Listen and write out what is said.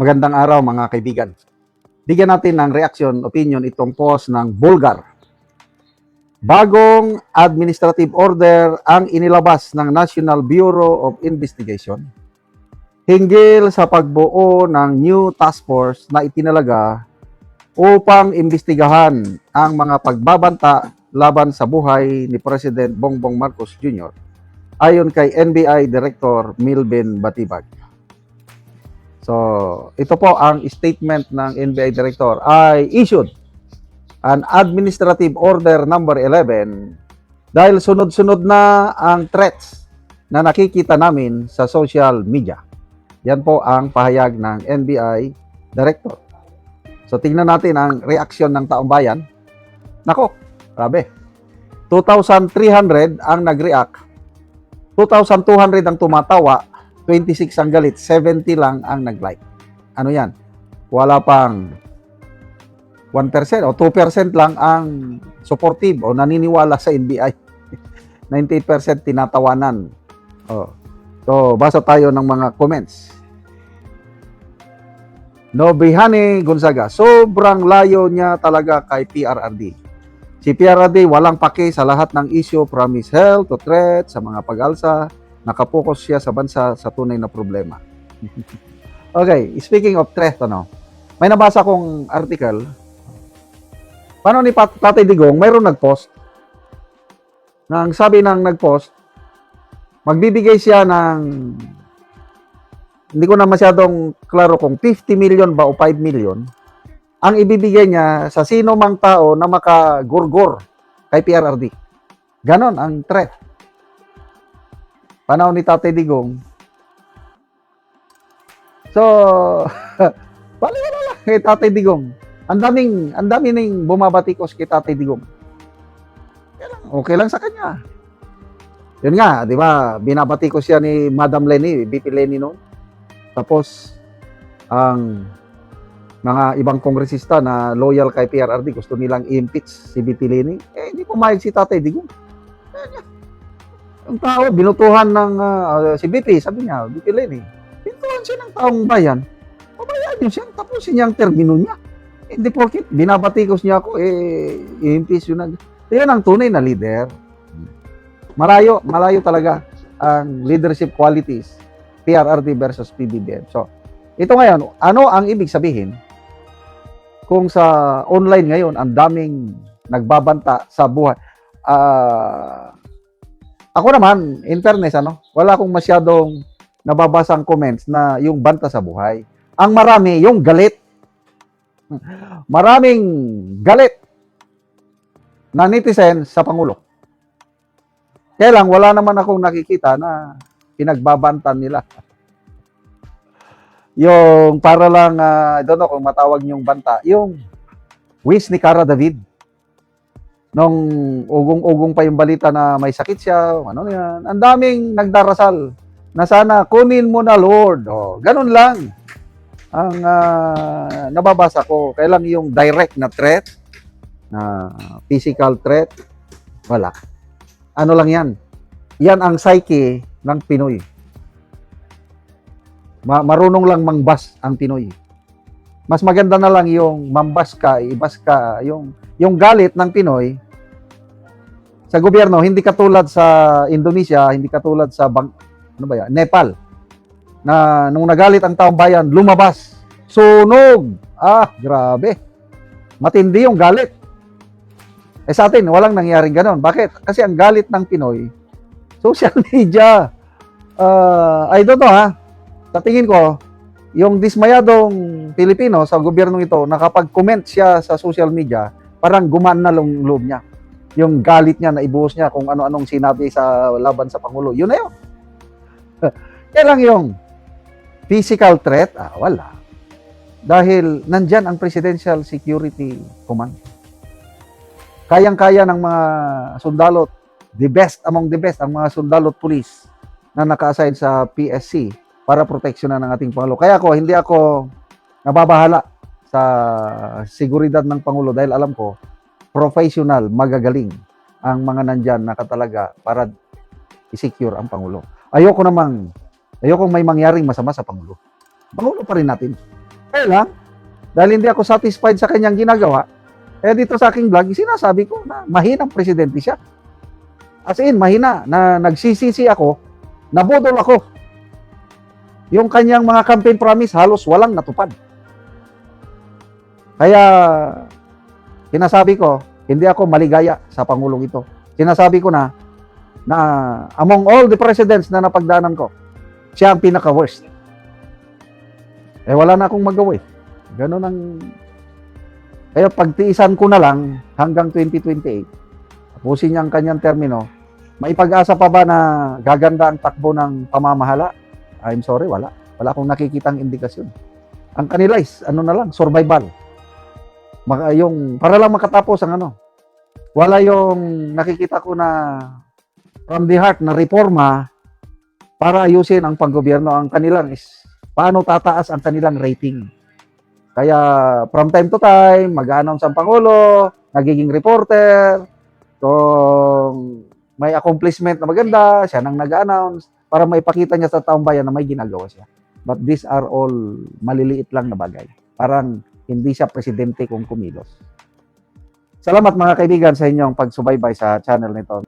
Magandang araw mga kaibigan. Bigyan natin ng reaction, opinion itong post ng Bulgar. Bagong administrative order ang inilabas ng National Bureau of Investigation hinggil sa pagbuo ng new task force na itinalaga upang imbestigahan ang mga pagbabanta laban sa buhay ni President Bongbong Marcos Jr. ayon kay NBI Director Milben Batibag. So, ito po ang statement ng NBI Director ay issued an Administrative Order number 11 dahil sunod-sunod na ang threats na nakikita namin sa social media. Yan po ang pahayag ng NBI Director. So, tingnan natin ang reaksyon ng taong bayan. Nako, grabe. 2,300 ang nag-react. 2,200 ang tumatawa. 26 ang galit, 70 lang ang nag-like. Ano yan? Wala pang 1% o 2% lang ang supportive o naniniwala sa NBI. 98% tinatawanan. So, basa tayo ng mga comments. Nobihani Gonzaga, sobrang layo niya talaga kay PRRD. Si PRRD walang pake sa lahat ng issue from his health to threat sa mga pag-alsa. Nakapokus siya sa bansa sa tunay na problema. Okay, speaking of threat, may nabasa kong article. Paano ni Tatay Digong, mayroon nag-post. Nang sabi ng nag-post, magbibigay siya ng, hindi ko na masyadong klaro kung 50 million ba o 5 million, ang ibibigay niya sa sino mang tao na makagurgur kay PRRD. Ganon ang threat. Panahon ni Tatay Digong. So, baliwala lang kay Tatay Digong. Ang dami ning bumabatikos kay Tatay Digong. Okay lang sa kanya. Yun nga, di ba? Binabatikos siya ni Madam Leni, BP Leni noon. Tapos, ang mga ibang kongresista na loyal kay PRRD, gusto nilang i-impeach si BP Leni. Hindi pumayag si Tatay Digong. Yung tao, binutuhan ng si BP, sabi niya, BP Leni, binutuhan siya ng taong bayan. Pabayaan niyo siya, tapusin niya ang termino niya. Hindi porkit, binabatikos niya ako, i-impeach yun na. Yan ang tunay na leader. Malayo talaga ang leadership qualities, PRRD versus PBBM. So, ito ngayon, ano ang ibig sabihin kung sa online ngayon, ang daming nagbabanta sa buhay? Ako naman, in fairness, wala akong masyadong nababasang comments na yung banta sa buhay. Ang marami, yung galit. Maraming galit na netizen sa Pangulo. Kaya lang, wala naman akong nakikita na pinagbabantan nila. Yung para lang, I don't know kung matawag yung banta, yung wish ni Cara David. Nung ugong-ugong pa yung balita na may sakit siya, ano yan, ang daming nagdarasal na sana kunin mo na Lord. Ganun lang ang nababasa ko. Kaya lang yung direct na threat, na physical threat, wala. Ano lang yan? Yan ang psyche ng Pinoy. Marunong lang mangbas ang Pinoy. Mas maganda na lang yung mambas ka, ibas ka, yung galit ng Pinoy sa gobyerno, hindi katulad sa Indonesia, hindi katulad sa Nepal, na nung nagalit ang taong bayan, lumabas, sunog, grabe, matindi yung galit. Sa atin, walang nangyaring ganon. Bakit? Kasi ang galit ng Pinoy, social media, I don't know sa tingin ko, yung dismayadong Pilipino sa gobyernong ito, nakapag-comment siya sa social media, parang gumaan na loob niya. Yung galit niya, naibuhos niya kung ano-anong sinabi sa laban sa Pangulo. Yun na yun. Kaya lang yung physical threat, wala. Dahil nandyan ang Presidential Security Command. Kayang-kaya ng mga sundalot, the best among the best, ang mga sundalot police na naka-assign sa PSC para proteksyonan ng ating Pangulo. Kaya hindi ako nababahala sa seguridad ng Pangulo dahil alam ko, professional, magagaling ang mga nandyan na katalaga para i-secure ang Pangulo. Ayokong may mangyaring masama sa Pangulo. Pangulo pa rin natin. Kaya lang, dahil hindi ako satisfied sa kanyang ginagawa, kaya dito sa aking vlog, sinasabi ko na mahinang presidente siya. As in, mahina, na nagsisisi ako, nabudol ako. Yung kanyang mga campaign promise, halos walang natupad. Kaya, sinasabi ko, hindi ako maligaya sa Pangulong ito. Sinasabi ko na among all the presidents na napagdaanan ko, siya ang pinaka-worst. Wala na akong magawa eh. Ganun ang... Kaya pagtiisan ko na lang hanggang 2028, tapusin niya ang kanyang termino, maipag-asa pa ba na gaganda ang takbo ng pamamahala? I'm sorry, wala. Wala akong nakikitang indikasyon. Ang kanila is, survival. Para lang makatapos ang wala yung nakikita ko na from the heart na reforma para ayusin ang panggobyerno. Ang kanilang is paano tataas ang kanilang rating. Kaya from time to time, mag-announce ang Pangulo, nagiging reporter, kung may accomplishment na maganda, siya nang nag-announce para maipakita niya sa taong bayan na may ginagawa siya. But these are all maliliit lang na bagay. Parang hindi siya presidente kung kumilos. Salamat mga kaibigan sa inyong pagsubaybay sa channel nito.